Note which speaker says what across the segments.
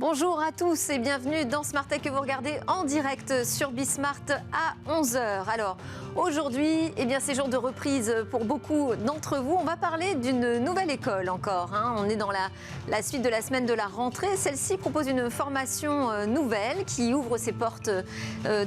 Speaker 1: Bonjour à tous et bienvenue dans Smart Tech que vous regardez en direct sur Bismart à 11h. Alors aujourd'hui, c'est jour de reprise pour beaucoup d'entre vous. On va parler d'une nouvelle école encore. On est dans la suite de la semaine de la rentrée. Celle-ci propose une formation nouvelle qui ouvre ses portes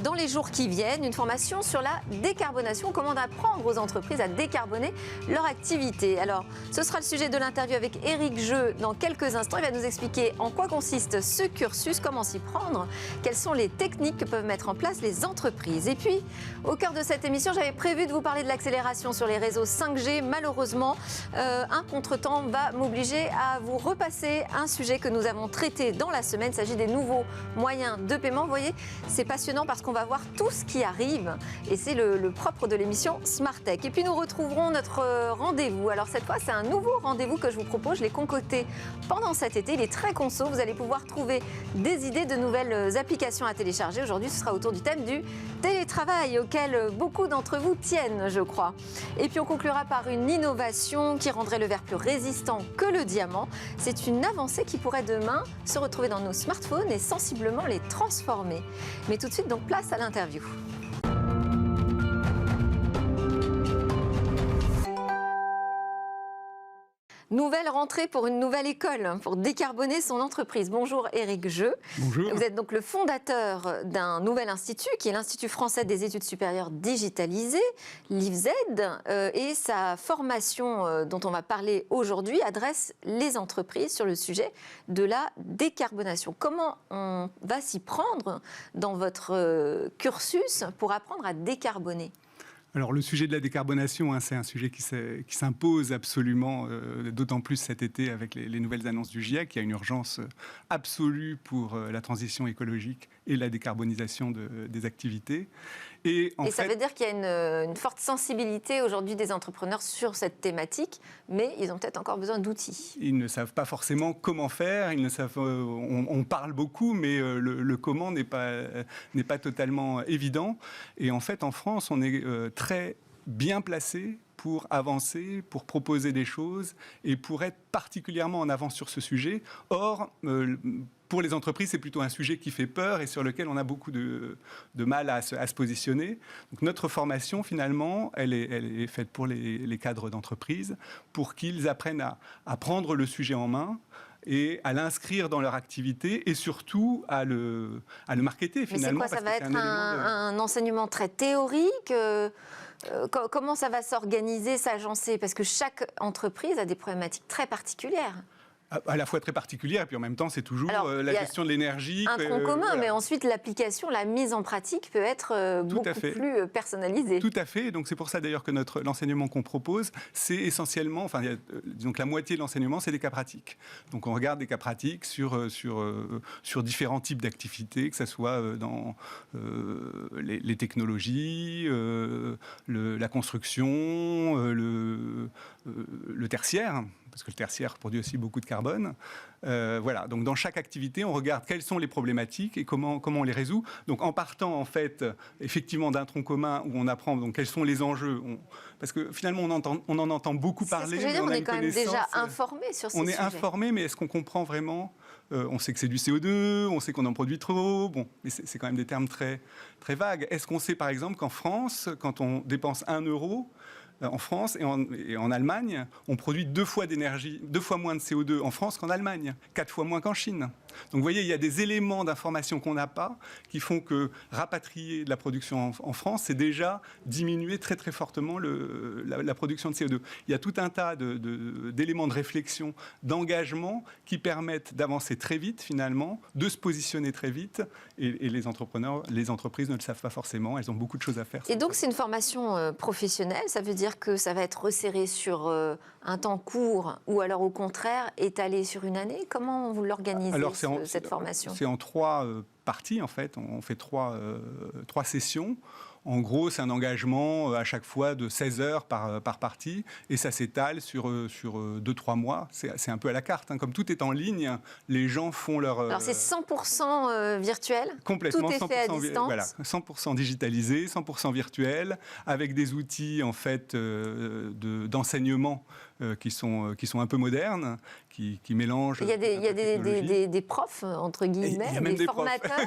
Speaker 1: dans les jours qui viennent. Une formation sur la décarbonation. Comment apprendre aux entreprises à décarboner leur activité. Alors ce sera le sujet de l'interview avec Éric Jeux dans quelques instants. Il va nous expliquer en quoi consiste ce cursus, comment s'y prendre, quelles sont les techniques que peuvent mettre en place les entreprises. Et puis, au cœur de cette émission, j'avais prévu de vous parler de l'accélération sur les réseaux 5G. Malheureusement, un contretemps va m'obliger à vous repasser un sujet que nous avons traité dans la semaine. Il s'agit des nouveaux moyens de paiement. Vous voyez, c'est passionnant parce qu'on va voir tout ce qui arrive et c'est le propre de l'émission Smart Tech. Et puis, nous retrouverons notre rendez-vous. Alors, cette fois, c'est un nouveau rendez-vous que je vous propose. Je l'ai concocté pendant cet été. Il est très conso. Vous allez pouvoir trouver des idées de nouvelles applications à télécharger. Aujourd'hui, ce sera autour du thème du télétravail auquel beaucoup d'entre vous tiennent, je crois. Et puis, on conclura par une innovation qui rendrait le verre plus résistant que le diamant. C'est une avancée qui pourrait demain se retrouver dans nos smartphones et sensiblement les transformer. Mais tout de suite, donc, place à l'interview. Nouvelle rentrée pour une nouvelle école, pour décarboner son entreprise. Bonjour Éric Jeux.
Speaker 2: Bonjour.
Speaker 1: Vous êtes donc le fondateur d'un nouvel institut, qui est l'Institut français des études supérieures digitalisées, l'IFZ, et sa formation dont on va parler aujourd'hui adresse les entreprises sur le sujet de la décarbonation. Comment on va s'y prendre dans votre cursus pour apprendre à décarboner ?
Speaker 2: Alors le sujet de la décarbonation, c'est un sujet qui s'impose absolument, d'autant plus cet été avec les nouvelles annonces du GIEC. Il y a une urgence absolue pour la transition écologique et la décarbonisation des activités. Et
Speaker 1: ça veut dire qu'il y a une forte sensibilité aujourd'hui des entrepreneurs sur cette thématique, mais ils ont peut-être encore besoin d'outils.
Speaker 2: Ils ne savent pas forcément comment faire, on parle beaucoup, mais le comment n'est pas totalement évident. Et en fait, en France, on est très bien placé pour avancer, pour proposer des choses et pour être particulièrement en avance sur ce sujet. Or, pour les entreprises, c'est plutôt un sujet qui fait peur et sur lequel on a beaucoup de mal à se positionner. Donc, notre formation, finalement, elle est faite pour les cadres d'entreprise, pour qu'ils apprennent à prendre le sujet en main et à l'inscrire dans leur activité et surtout à le marketer, finalement.
Speaker 1: Mais c'est quoi, ça va être un enseignement très théorique comment ça va s'organiser, s'agencer? Parce que chaque entreprise a des problématiques très particulières.
Speaker 2: À la fois très particulière, et puis en même temps, c'est toujours la question de l'énergie.
Speaker 1: Un tronc commun, voilà. Mais ensuite, l'application, la mise en pratique peut être beaucoup plus personnalisée.
Speaker 2: Tout à fait. Donc, c'est pour ça, d'ailleurs, que l'enseignement qu'on propose, c'est essentiellement, disons que la moitié de l'enseignement, c'est des cas pratiques. Donc, on regarde des cas pratiques sur différents types d'activités, que ce soit dans les technologies, la construction, le tertiaire, parce que le tertiaire produit aussi beaucoup de carbone. Voilà, donc dans chaque activité, on regarde quelles sont les problématiques et comment on les résout. Donc en partant, en fait, effectivement, d'un tronc commun où on apprend donc, quels sont les enjeux. Parce que finalement, on en entend beaucoup parler.
Speaker 1: C'est ce que je veux dire, on est quand même déjà informé sur ces sujets.
Speaker 2: On est informé, mais est-ce qu'on comprend vraiment on sait que c'est du CO2, on sait qu'on en produit trop, mais c'est quand même des termes très, très vagues. Est-ce qu'on sait, par exemple, qu'en France, quand on dépense 1 euro, en France et en Allemagne, on produit 2 fois d'énergie, 2 fois moins de CO2 en France qu'en Allemagne, 4 fois moins qu'en Chine. Donc vous voyez, il y a des éléments d'information qu'on n'a pas qui font que rapatrier de la production en France, c'est déjà diminuer très très fortement la production de CO2. Il y a tout un tas d'éléments de réflexion, d'engagement qui permettent d'avancer très vite finalement, de se positionner très vite et les entreprises ne le savent pas forcément, elles ont beaucoup de choses à faire.
Speaker 1: Et donc c'est une formation professionnelle, ça veut dire que ça va être resserré sur un temps court ou alors au contraire étalé sur une année? Comment vous l'organisez, cette formation?
Speaker 2: C'est en 3 parties en fait, on fait 3 sessions. En gros, c'est un engagement à chaque fois de 16 heures par partie et ça s'étale sur 2-3 mois. C'est un peu à la carte. Comme tout est en ligne, les gens font leur...
Speaker 1: Alors c'est 100% virtuel?
Speaker 2: Complètement,
Speaker 1: tout est fait à distance?
Speaker 2: Voilà, 100% digitalisé, 100% virtuel, avec des outils en fait, d'enseignement qui sont un peu modernes, qui mélangent.
Speaker 1: Il y a des profs, entre guillemets, des formateurs,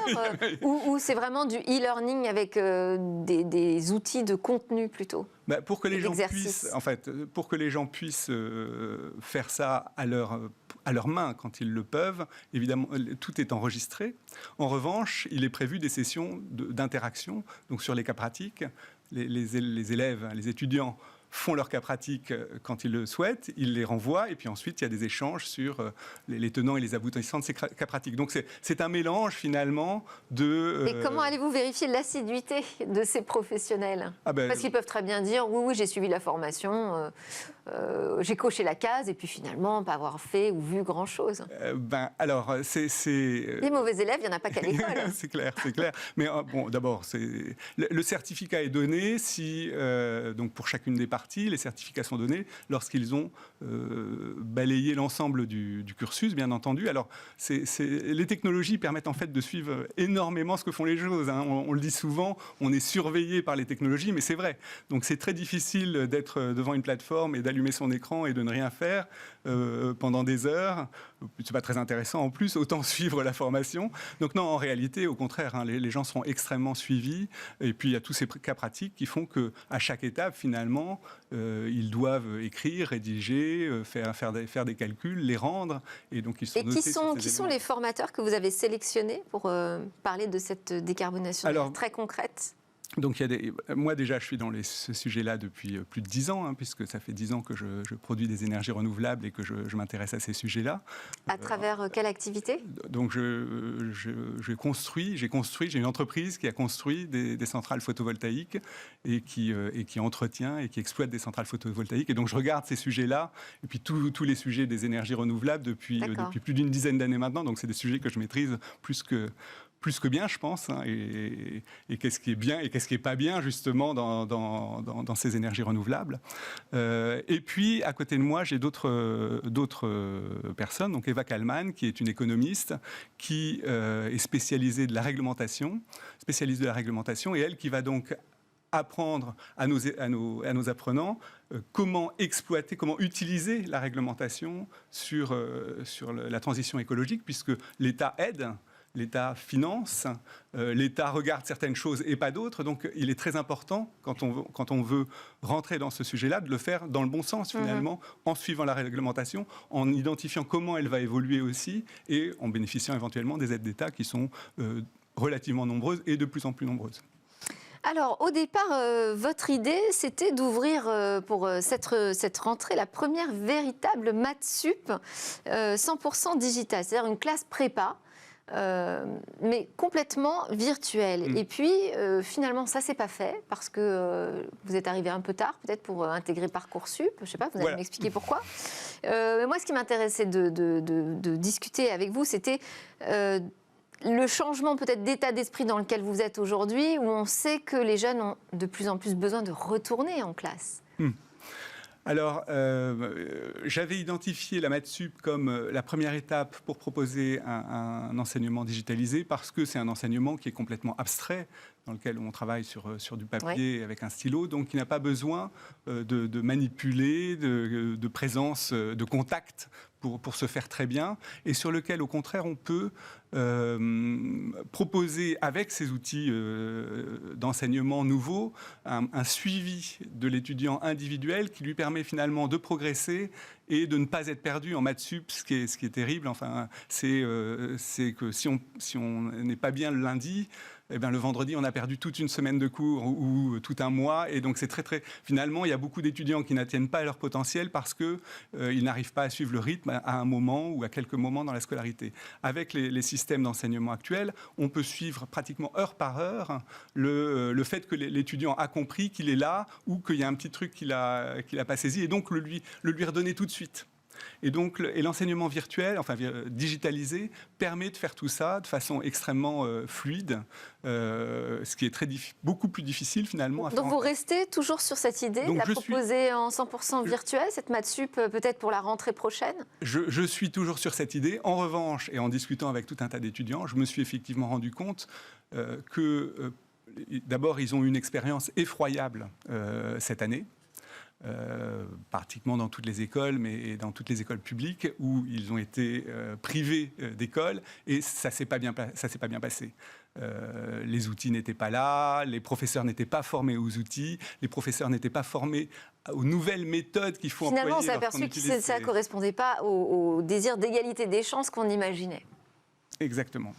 Speaker 1: ou c'est vraiment du e-learning avec des outils de contenu plutôt?
Speaker 2: Pour que les gens puissent faire ça à leur main quand ils le peuvent, évidemment, tout est enregistré. En revanche, il est prévu des sessions d'interaction. Donc sur les cas pratiques, les élèves, les étudiants font leurs cas pratiques quand ils le souhaitent, ils les renvoient, et puis ensuite il y a des échanges sur les tenants et les aboutissants de ces cas pratiques. Donc c'est un mélange finalement de...
Speaker 1: Et comment allez-vous vérifier l'assiduité de ces professionnels? Parce qu'ils peuvent très bien dire, oui, j'ai suivi la formation, j'ai coché la case, et puis finalement pas avoir fait ou vu grand-chose.
Speaker 2: Alors,
Speaker 1: Les mauvais élèves, il n'y en a pas qu'à l'école.
Speaker 2: C'est clair. Mais d'abord, le certificat est donné si, donc pour chacune des parties, les certificats sont donnés lorsqu'ils ont balayé l'ensemble du cursus, bien entendu. Alors, les technologies permettent en fait de suivre énormément ce que font les choses. On le dit souvent, on est surveillé par les technologies, mais c'est vrai. Donc, c'est très difficile d'être devant une plateforme et d'allumer son écran et de ne rien faire pendant des heures. C'est pas très intéressant en plus, autant suivre la formation. Donc non, en réalité, au contraire, les gens sont extrêmement suivis. Et puis il y a tous ces cas pratiques qui font qu'à chaque étape, finalement, ils doivent écrire, rédiger, faire des calculs, les rendre. Et donc ils sont notés
Speaker 1: qui sont les formateurs que vous avez sélectionnés pour parler de cette décarbonation très concrète?
Speaker 2: Donc, moi, déjà, je suis dans ce sujet-là depuis plus de 10 ans, puisque ça fait 10 ans que je produis des énergies renouvelables et que je m'intéresse à ces sujets-là.
Speaker 1: À travers quelle activité?
Speaker 2: Donc, j'ai une entreprise qui a construit des centrales photovoltaïques et qui entretient et qui exploite des centrales photovoltaïques. Et donc, je regarde ces sujets-là, et puis tous les sujets des énergies renouvelables depuis plus d'une dizaine d'années maintenant. Donc, c'est des sujets que je maîtrise plus que bien, je pense, et qu'est-ce qui est bien et qu'est-ce qui n'est pas bien, justement, dans ces énergies renouvelables. Et puis, à côté de moi, j'ai d'autres personnes, donc Eva Kalman, qui est une économiste, qui est spécialiste de la réglementation, et elle qui va donc apprendre à nos apprenants comment exploiter, comment utiliser la réglementation sur la transition écologique, puisque l'État aide, l'État finance, l'État regarde certaines choses et pas d'autres. Donc, il est très important, quand on veut rentrer dans ce sujet-là, de le faire dans le bon sens, finalement, en suivant la réglementation, en identifiant comment elle va évoluer aussi et en bénéficiant éventuellement des aides d'État qui sont relativement nombreuses et de plus en plus nombreuses.
Speaker 1: Alors, au départ, votre idée, c'était d'ouvrir pour cette rentrée la première véritable maths sup 100% digitale, c'est-à-dire une classe prépa. Mais complètement virtuel. Et puis, finalement, ça ne s'est pas fait parce que vous êtes arrivé un peu tard, peut-être pour intégrer Parcoursup. Je ne sais pas, vous allez m'expliquer pourquoi. Mais moi, ce qui m'intéressait de discuter avec vous, c'était le changement peut-être d'état d'esprit dans lequel vous êtes aujourd'hui, où on sait que les jeunes ont de plus en plus besoin de retourner en classe.
Speaker 2: Alors, j'avais identifié la maths sup comme la première étape pour proposer un enseignement digitalisé parce que c'est un enseignement qui est complètement abstrait, dans lequel on travaille sur du papier avec un stylo, donc qui n'a pas besoin de manipuler, de présence, de contact pour se faire très bien, et sur lequel, au contraire, on peut proposer, avec ces outils d'enseignement nouveaux, un suivi de l'étudiant individuel qui lui permet finalement de progresser et de ne pas être perdu en maths sup. Ce qui est terrible, enfin, c'est que si on n'est pas bien le lundi, eh bien, le vendredi, on a perdu toute une semaine de cours ou tout un mois. Et donc, c'est finalement, il y a beaucoup d'étudiants qui n'atteignent pas leur potentiel parce qu'ils n'arrivent pas à suivre le rythme à un moment ou à quelques moments dans la scolarité. Avec les systèmes d'enseignement actuels, on peut suivre pratiquement heure par heure le fait que l'étudiant a compris qu'il est là ou qu'il y a un petit truc qu'il a pas saisi et donc le lui redonner tout de suite. Et donc, l'enseignement virtuel, enfin digitalisé, permet de faire tout ça de façon extrêmement fluide, ce qui est beaucoup plus difficile finalement à faire.
Speaker 1: Donc vous restez toujours sur cette idée de la proposer en 100% virtuel, cette maths sup peut-être pour la rentrée prochaine?
Speaker 2: Je suis toujours sur cette idée. En revanche, et en discutant avec tout un tas d'étudiants, je me suis effectivement rendu compte que d'abord, ils ont eu une expérience effroyable cette année. pratiquement dans toutes les écoles, mais dans toutes les écoles publiques, où ils ont été privés d'école, et ça ne s'est pas bien passé. Les outils n'étaient pas là, les professeurs n'étaient pas formés aux outils, les professeurs n'étaient pas formés aux nouvelles méthodes qu'il faut employer.
Speaker 1: Finalement, on s'est aperçu que ça ne correspondait pas au désir d'égalité des chances qu'on imaginait.
Speaker 2: Exactement.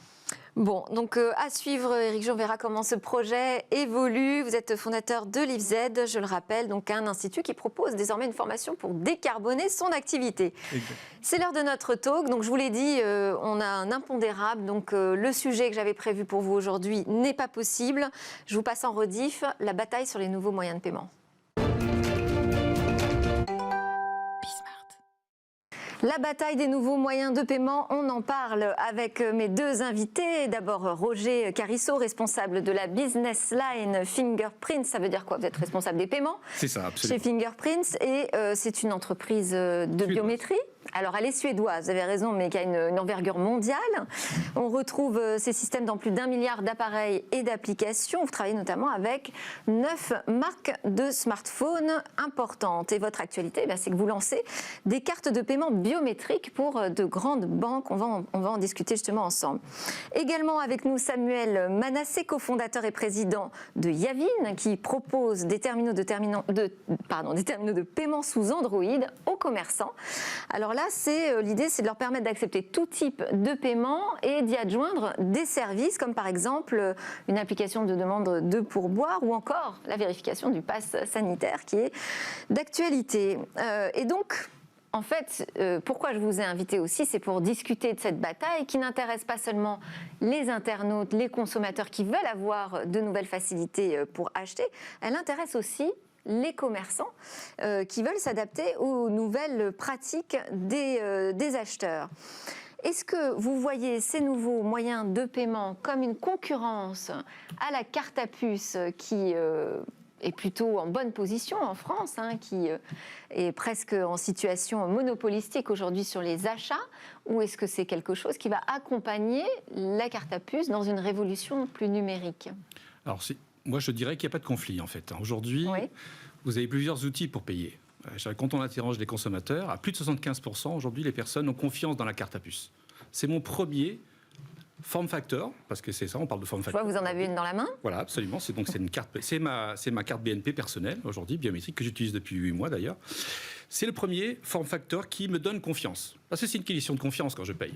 Speaker 1: Bon, donc à suivre, Éric, on verra comment ce projet évolue. Vous êtes fondateur de l'IFZ, je le rappelle, donc un institut qui propose désormais une formation pour décarboner son activité. Exact. C'est l'heure de notre talk. Donc je vous l'ai dit, on a un impondérable. Donc le sujet que j'avais prévu pour vous aujourd'hui n'est pas possible. Je vous passe en rediff la bataille sur les nouveaux moyens de paiement. La bataille des nouveaux moyens de paiement, on en parle avec mes deux invités. D'abord Roger Carissot, responsable de la business line Fingerprints. Ça veut dire quoi? Vous êtes responsable des paiements?
Speaker 3: C'est ça, absolument.
Speaker 1: Chez Fingerprints, et c'est une entreprise de biométrie. Alors elle est suédoise, vous avez raison, mais qui a une envergure mondiale. On retrouve ces systèmes dans plus d'1 milliard d'appareils et d'applications. Vous travaillez notamment avec 9 marques de smartphones importantes. Et votre actualité, c'est que vous lancez des cartes de paiement biométriques pour de grandes banques. On va en discuter justement ensemble. Également avec nous Samuel Manassé, cofondateur et président de Yavin, qui propose des terminaux de paiement sous Android aux commerçants. Alors là, l'idée, c'est de leur permettre d'accepter tout type de paiement et d'y adjoindre des services, comme par exemple une application de demande de pourboire ou encore la vérification du pass sanitaire qui est d'actualité. Et donc, en fait, pourquoi je vous ai invité aussi, c'est pour discuter de cette bataille qui n'intéresse pas seulement les internautes, les consommateurs qui veulent avoir de nouvelles facilités pour acheter, elle intéresse aussi les commerçants qui veulent s'adapter aux nouvelles pratiques des acheteurs. Est-ce que vous voyez ces nouveaux moyens de paiement comme une concurrence à la carte à puce qui est plutôt en bonne position en France, qui est presque en situation monopolistique aujourd'hui sur les achats, ou est-ce que c'est quelque chose qui va accompagner la carte à puce dans une révolution plus numérique?
Speaker 3: Alors, moi, je dirais qu'il n'y a pas de conflit, en fait. Aujourd'hui, oui, vous avez plusieurs outils pour payer. Quand on interroge les consommateurs, à plus de 75%, aujourd'hui, les personnes ont confiance dans la carte à puce. C'est mon premier form factor, parce que c'est ça, on parle de form factor.
Speaker 1: Je vois, vous en avez une dans la main.
Speaker 3: Voilà, absolument. C'est ma carte BNP personnelle, aujourd'hui, biométrique, que j'utilise depuis 8 mois, d'ailleurs. C'est le premier form factor qui me donne confiance. Parce que c'est une question de confiance quand je paye.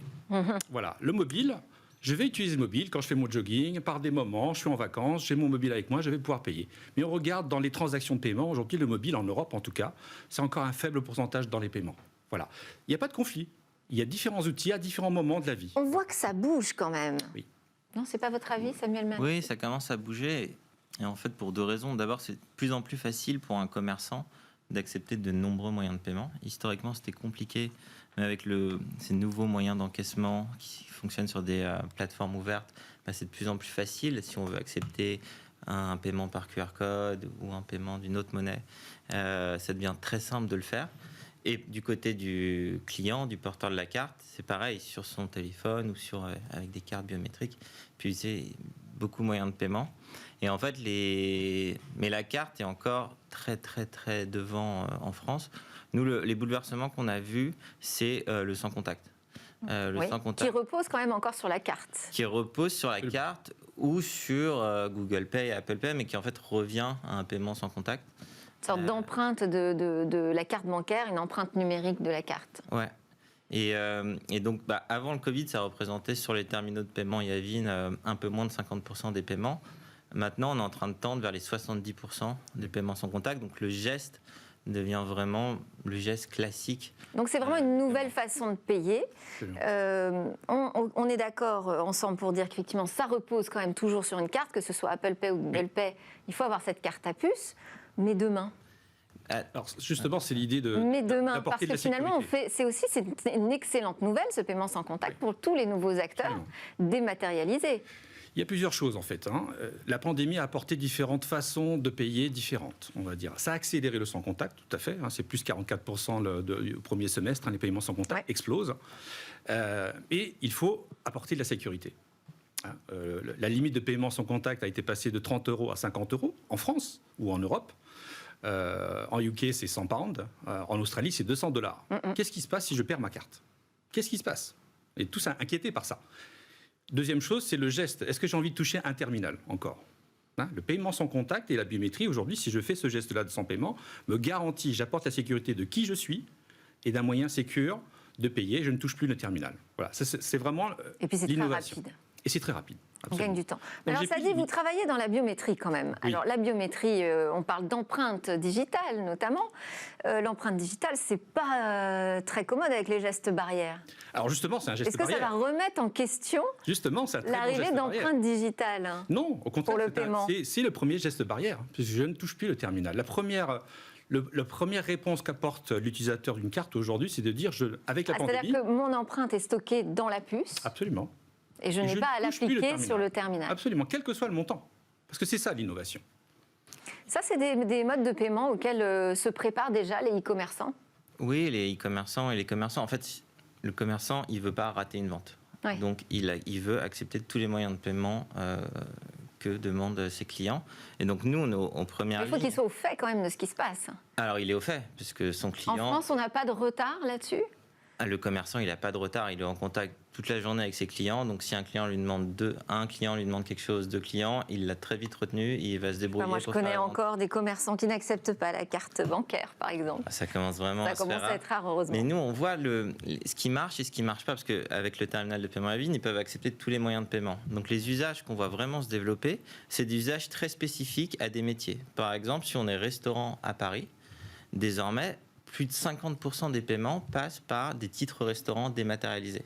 Speaker 3: Voilà. Le mobile... Je vais utiliser le mobile quand je fais mon jogging, par des moments, je suis en vacances, j'ai mon mobile avec moi, je vais pouvoir payer. Mais on regarde dans les transactions de paiement, aujourd'hui le mobile en Europe en tout cas, c'est encore un faible pourcentage dans les paiements. Voilà. Il n'y a pas de conflit. Il y a différents outils à différents moments de la vie.
Speaker 1: On voit que ça bouge quand même.
Speaker 3: Oui.
Speaker 1: Non, c'est pas votre avis, Samuel Manassé?
Speaker 4: Oui, ça commence à bouger. Et en fait, pour deux raisons. D'abord, c'est de plus en plus facile pour un commerçant d'accepter de nombreux moyens de paiement. Historiquement, c'était compliqué, mais avec ces nouveaux moyens d'encaissement qui fonctionnent sur des plateformes ouvertes, c'est de plus en plus facile. Si on veut accepter un paiement par QR code ou un paiement d'une autre monnaie, ça devient très simple de le faire. Et du côté du client, du porteur de la carte, c'est pareil, sur son téléphone ou avec des cartes biométriques, puis c'est beaucoup de moyens de paiement. Et en fait, mais la carte est encore très, très, très devant en France. Nous, les bouleversements qu'on a vus, c'est le sans contact.
Speaker 1: Sans contact. Qui repose quand même encore sur la carte.
Speaker 4: Qui repose sur la carte ou sur Google Pay et Apple Pay, mais qui en fait revient à un paiement sans contact.
Speaker 1: Une sorte d'empreinte de la carte bancaire, une empreinte numérique de la carte.
Speaker 4: Ouais. Et donc, avant le Covid, ça représentait sur les terminaux de paiement Yavin un peu moins de 50% des paiements. Maintenant, on est en train de tendre vers les 70% des paiements sans contact. Donc, le geste devient vraiment le geste classique.
Speaker 1: Donc, c'est vraiment une nouvelle façon de payer. On est d'accord ensemble pour dire qu'effectivement, ça repose quand même toujours sur une carte, que ce soit Apple Pay ou Google Pay. Il faut avoir cette carte à puce. Mais demain...
Speaker 3: Alors justement, c'est l'idée de.
Speaker 1: Mais demain, parce que finalement, c'est une excellente nouvelle, ce paiement sans contact, pour tous les nouveaux acteurs dématérialisés.
Speaker 3: Il y a plusieurs choses en fait. La pandémie a apporté différentes façons de payer différentes, on va dire. Ça a accéléré le sans contact, tout à fait. C'est plus 44% du premier semestre. Les paiements sans contact explosent. Et il faut apporter de la sécurité. La limite de paiement sans contact a été passée de 30 € à 50 € en France ou en Europe. En UK, c'est 100 pounds. En Australie, c'est 200 $. Qu'est-ce qui se passe si je perds ma carte? Qu'est-ce qui se passe? Et tous inquiétés par ça. Deuxième chose, c'est le geste. Est-ce que j'ai envie de toucher un terminal encore? Le paiement sans contact et la biométrie, aujourd'hui, si je fais ce geste-là de sans paiement, me garantit, j'apporte la sécurité de qui je suis et d'un moyen sécure de payer. Je ne touche plus le terminal. Voilà, c'est vraiment l'innovation.
Speaker 1: Et puis c'est très rapide.
Speaker 3: Et c'est très rapide.
Speaker 1: On gagne du temps. Alors ça dit, vous travaillez dans la biométrie quand même.
Speaker 3: Oui.
Speaker 1: Alors la biométrie, on parle d'empreinte digitale notamment. L'empreinte digitale, c'est pas très commode avec les gestes barrières.
Speaker 3: Alors justement, c'est un geste barrière.
Speaker 1: Est-ce que ça va remettre en question l'arrivée d'empreintes digitales?
Speaker 3: Non, au contraire,
Speaker 1: pour le paiement.
Speaker 3: C'est le premier geste barrière, puisque je ne touche plus le terminal. La première réponse qu'apporte l'utilisateur d'une carte aujourd'hui, c'est de dire, avec la pandémie...
Speaker 1: C'est-à-dire que mon empreinte est stockée dans la puce.
Speaker 3: Absolument.
Speaker 1: Et je n'ai pas à l'appliquer sur le terminal.
Speaker 3: Absolument, quel que soit le montant. Parce que c'est ça l'innovation.
Speaker 1: Ça, c'est des modes de paiement auxquels se préparent déjà les e-commerçants?
Speaker 4: Oui, les e-commerçants et les commerçants. En fait, le commerçant, il ne veut pas rater une vente.
Speaker 1: Ouais.
Speaker 4: Donc, il veut accepter tous les moyens de paiement que demandent ses clients. Et donc, nous, en première ligne...
Speaker 1: Il faut qu'il soit au fait quand même de ce qui se passe.
Speaker 4: Alors, il est au fait, puisque son client...
Speaker 1: En France, on n'a pas de retard là-dessus?
Speaker 4: Le commerçant, il n'a pas de retard, il est en contact toute la journée avec ses clients. Donc, si un client lui demande quelque chose, 2 clients, il l'a très vite retenu, il va se débrouiller.
Speaker 1: Moi, je connais encore des commerçants qui n'acceptent pas la carte bancaire, par exemple.
Speaker 4: Ça commence vraiment
Speaker 1: à être rare, heureusement.
Speaker 4: Mais nous, on voit ce qui marche et ce qui ne marche pas, parce qu'avec le terminal de paiement à vide, ils peuvent accepter tous les moyens de paiement. Donc, les usages qu'on voit vraiment se développer, c'est des usages très spécifiques à des métiers. Par exemple, si on est restaurant à Paris, désormais, plus de 50% des paiements passent par des titres restaurants dématérialisés,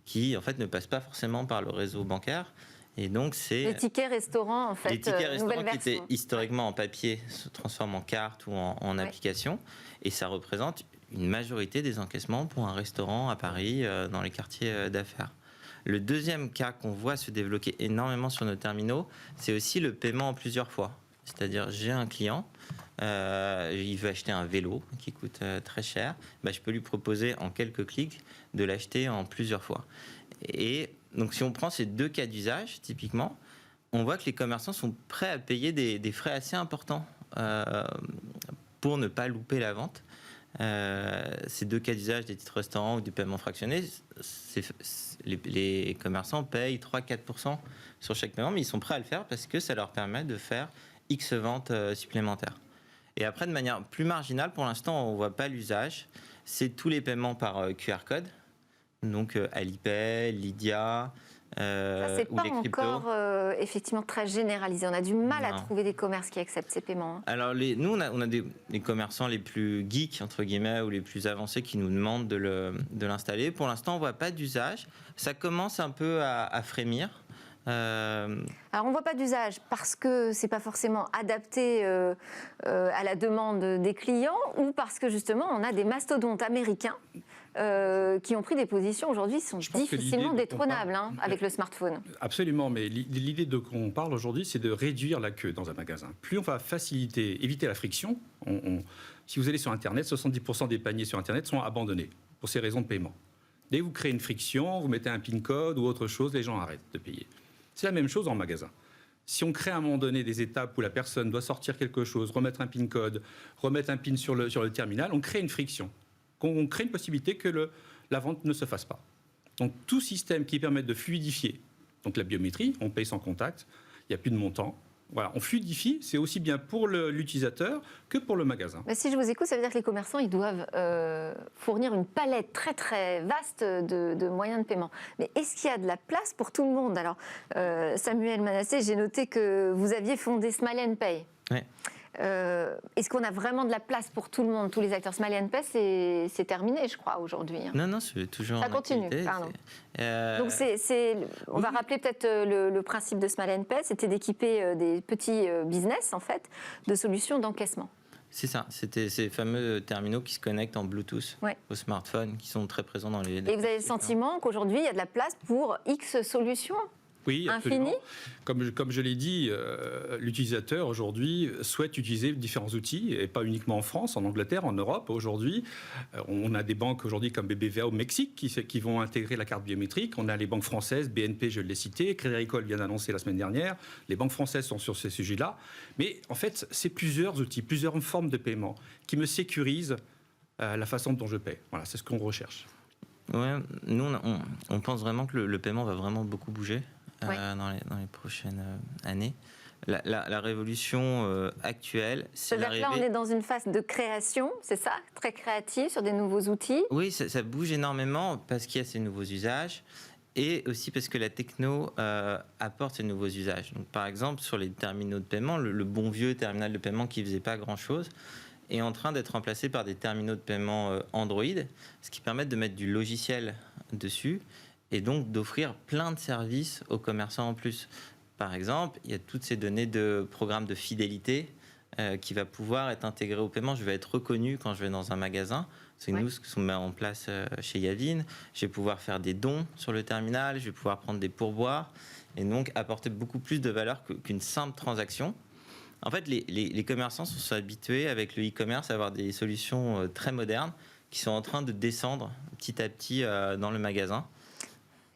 Speaker 4: qui en fait ne passent pas forcément par le réseau bancaire. Et donc c'est
Speaker 1: les tickets restaurants en fait.
Speaker 4: Les tickets restaurants qui étaient
Speaker 1: version.
Speaker 4: historiquement en papier se transforment en carte ou en application, et ça représente une majorité des encaissements pour un restaurant à Paris dans les quartiers d'affaires. Le deuxième cas qu'on voit se développer énormément sur nos terminaux, c'est aussi le paiement en plusieurs fois. C'est-à-dire, j'ai un client, il veut acheter un vélo qui coûte très cher, je peux lui proposer en quelques clics de l'acheter en plusieurs fois. Et donc, si on prend ces 2 cas d'usage, typiquement, on voit que les commerçants sont prêts à payer des frais assez importants pour ne pas louper la vente. Ces 2 cas d'usage, des titres restaurants ou du paiement fractionné, les commerçants payent 3-4% sur chaque paiement, mais ils sont prêts à le faire parce que ça leur permet de faire X ventes supplémentaires. Et après, de manière plus marginale, pour l'instant, on ne voit pas l'usage. C'est tous les paiements par QR code, donc Alipay, Lydia,
Speaker 1: c'est
Speaker 4: ou
Speaker 1: pas
Speaker 4: les cryptos.
Speaker 1: encore effectivement très généralisé. On a du mal à trouver des commerces qui acceptent ces paiements.
Speaker 4: Alors, nous, on a des commerçants les plus geeks, entre guillemets, ou les plus avancés qui nous demandent de l'installer. Pour l'instant, on ne voit pas d'usage. Ça commence un peu à frémir.
Speaker 1: Alors on ne voit pas d'usage parce que c'est pas forcément adapté à la demande des clients, ou parce que justement on a des mastodontes américains qui ont pris des positions aujourd'hui qui sont difficilement détrônables avec le smartphone.
Speaker 3: Absolument, mais l'idée de qu'on parle aujourd'hui, c'est de réduire la queue dans un magasin. Plus on va éviter la friction, si vous allez sur Internet, 70% des paniers sur Internet sont abandonnés pour ces raisons de paiement. Dès que vous créez une friction, vous mettez un PIN code ou autre chose, les gens arrêtent de payer. C'est la même chose en magasin. Si on crée à un moment donné des étapes où la personne doit sortir quelque chose, remettre un PIN code, remettre un PIN sur le terminal, on crée une friction. On crée une possibilité que la vente ne se fasse pas. Donc tout système qui permet de fluidifier, donc la biométrie, on paye sans contact, il n'y a plus de montant. Voilà, on fluidifie, c'est aussi bien pour l'utilisateur que pour le magasin.
Speaker 1: Mais si je vous écoute, ça veut dire que les commerçants ils doivent fournir une palette très très vaste de moyens de paiement. Mais est-ce qu'il y a de la place pour tout le monde? Alors, Samuel Manassé, j'ai noté que vous aviez fondé Smile & Pay.
Speaker 4: Oui.
Speaker 1: Est-ce qu'on a vraiment de la place pour tout le monde, tous les acteurs? Smile & Pay, c'est terminé, je crois, aujourd'hui.
Speaker 4: Non, c'est toujours
Speaker 1: ça
Speaker 4: en
Speaker 1: continue,
Speaker 4: activité.
Speaker 1: pardon. Donc, on va rappeler peut-être le principe de Smile & Pay, c'était d'équiper des petits business, en fait, de solutions d'encaissement.
Speaker 4: C'est ça, c'était ces fameux terminaux qui se connectent en Bluetooth au smartphone, qui sont très présents dans les...
Speaker 1: Et vous avez le sentiment qu'aujourd'hui, il y a de la place pour X solutions?
Speaker 3: Oui,
Speaker 1: infini.
Speaker 3: Comme je l'ai dit, l'utilisateur aujourd'hui souhaite utiliser différents outils, et pas uniquement en France, en Angleterre, en Europe. Aujourd'hui, on a des banques aujourd'hui comme BBVA au Mexique qui vont intégrer la carte biométrique. On a les banques françaises, BNP, je l'ai cité, Crédit Agricole vient d'annoncer la semaine dernière. Les banques françaises sont sur ces sujets-là. Mais en fait, c'est plusieurs outils, plusieurs formes de paiement qui me sécurisent la façon dont je paie. Voilà, c'est ce qu'on recherche.
Speaker 4: Ouais, nous, on pense vraiment que le paiement va vraiment beaucoup bouger dans les prochaines années. La révolution actuelle, c'est
Speaker 1: C'est-à-dire que là, on est dans une phase de création, c'est ça? Très créative, sur des nouveaux outils.
Speaker 4: Oui, ça bouge énormément parce qu'il y a ces nouveaux usages et aussi parce que la techno apporte ces nouveaux usages. Donc, par exemple, sur les terminaux de paiement, le bon vieux terminal de paiement qui ne faisait pas grand-chose est en train d'être remplacé par des terminaux de paiement Android, ce qui permet de mettre du logiciel dessus et donc d'offrir plein de services aux commerçants en plus. Par exemple, il y a toutes ces données de programmes de fidélité qui va pouvoir être intégré au paiement. Je vais être reconnu quand je vais dans un magasin. C'est nous ce qu'on met en place chez Yavin. Je vais pouvoir faire des dons sur le terminal, je vais pouvoir prendre des pourboires et donc apporter beaucoup plus de valeur qu'une simple transaction. En fait, les commerçants sont habitués avec le e-commerce à avoir des solutions très modernes qui sont en train de descendre petit à petit dans le magasin.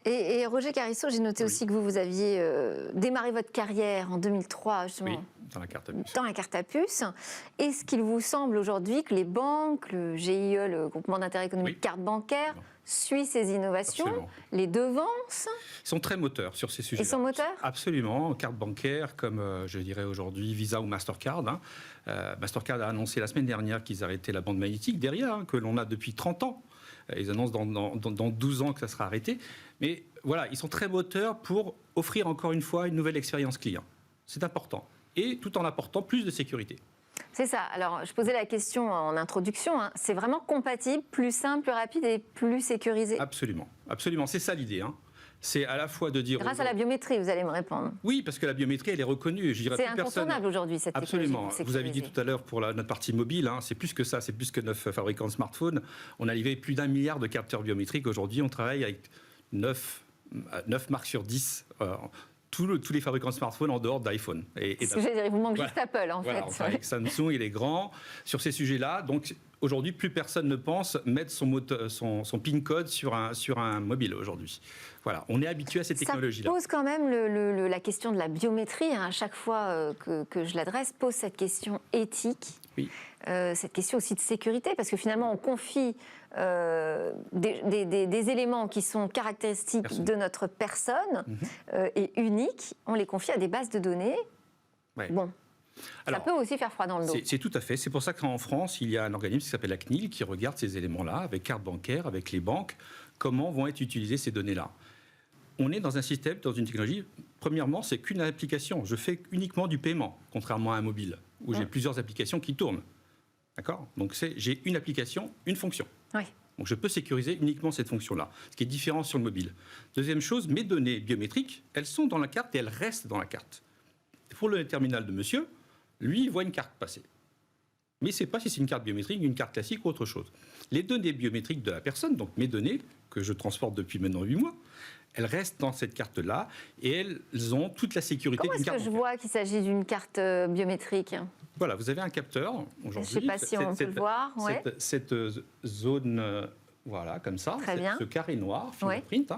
Speaker 1: Et Roger Carissot, j'ai noté aussi que vous aviez démarré votre carrière en 2003, justement.
Speaker 3: Oui, dans la carte à puce.
Speaker 1: Dans la carte à puce. Est-ce qu'il vous semble aujourd'hui que les banques, le GIE, le groupement d'intérêt économique carte bancaire, suit ces innovations,
Speaker 3: Absolument.
Speaker 1: les devance?
Speaker 3: Ils sont très moteurs sur ces sujets.
Speaker 1: Ils sont moteurs?
Speaker 3: Absolument. Carte bancaire, comme je dirais aujourd'hui Visa ou Mastercard. Mastercard a annoncé la semaine dernière qu'ils arrêtaient la bande magnétique derrière, que l'on a depuis 30 ans. Ils annoncent dans 12 ans que ça sera arrêté. Mais voilà, ils sont très moteurs pour offrir encore une fois une nouvelle expérience client. C'est important. Et tout en apportant plus de sécurité.
Speaker 1: C'est ça. Alors, je posais la question en introduction. Hein. C'est vraiment compatible, plus simple, plus rapide et plus sécurisé?
Speaker 3: Absolument. Absolument. C'est ça l'idée. C'est à la fois de dire...
Speaker 1: Grâce à la biométrie, vous allez me répondre.
Speaker 3: Oui, parce que la biométrie, elle est reconnue. Je dirais
Speaker 1: c'est
Speaker 3: plus personne...
Speaker 1: incontournable aujourd'hui, cette technologie.
Speaker 3: Absolument. Vous avez dit tout à l'heure pour notre partie mobile, c'est plus que ça, c'est plus que 9 fabricants de smartphones. On a livré plus d'1 milliard de capteurs biométriques. Aujourd'hui, on travaille avec 9 marques sur 10. Tous les fabricants de smartphones en dehors d'iPhone.
Speaker 1: C'est ce que j'allais dire, il vous manque juste Apple, en fait.
Speaker 3: On travaille avec Samsung, il est grand sur ces sujets-là. Donc, aujourd'hui, plus personne ne pense mettre son PIN code sur un mobile aujourd'hui. Voilà, on est habitué à ces technologies-là.
Speaker 1: Ça pose quand même la question de la biométrie. À chaque fois que je l'adresse, pose cette question éthique.
Speaker 3: Oui.
Speaker 1: Cette question aussi de sécurité, parce que finalement, on confie des éléments qui sont caractéristiques de notre personne et uniques, on les confie à des bases de données. Ouais. Bon. Alors, ça peut aussi faire froid dans le dos.
Speaker 3: C'est tout à fait. C'est pour ça qu'en France, il y a un organisme qui s'appelle la CNIL qui regarde ces éléments-là, avec carte bancaire, avec les banques, comment vont être utilisées ces données-là. On est dans un système, dans une technologie, premièrement, c'est qu'une application. Je fais uniquement du paiement, contrairement à un mobile, où j'ai plusieurs applications qui tournent. D'accord? Donc j'ai une application, une fonction.
Speaker 1: Oui.
Speaker 3: Donc je peux sécuriser uniquement cette fonction-là, ce qui est différent sur le mobile. Deuxième chose, mes données biométriques, elles sont dans la carte et elles restent dans la carte. Pour le terminal de monsieur, lui, il voit une carte passer. Mais il ne sait pas si c'est une carte biométrique, une carte classique ou autre chose. Les données biométriques de la personne, donc mes données, que je transporte depuis maintenant 8 mois, elles restent dans cette carte-là et elles ont toute la sécurité d'une carte.
Speaker 1: Comment est-ce que je vois qu'il s'agit d'une carte biométrique?
Speaker 3: Voilà, vous avez un capteur aujourd'hui.
Speaker 1: Je ne sais pas si on peut le voir. Ouais.
Speaker 3: Cette zone, voilà, comme ça, ce carré noir, Fingerprint.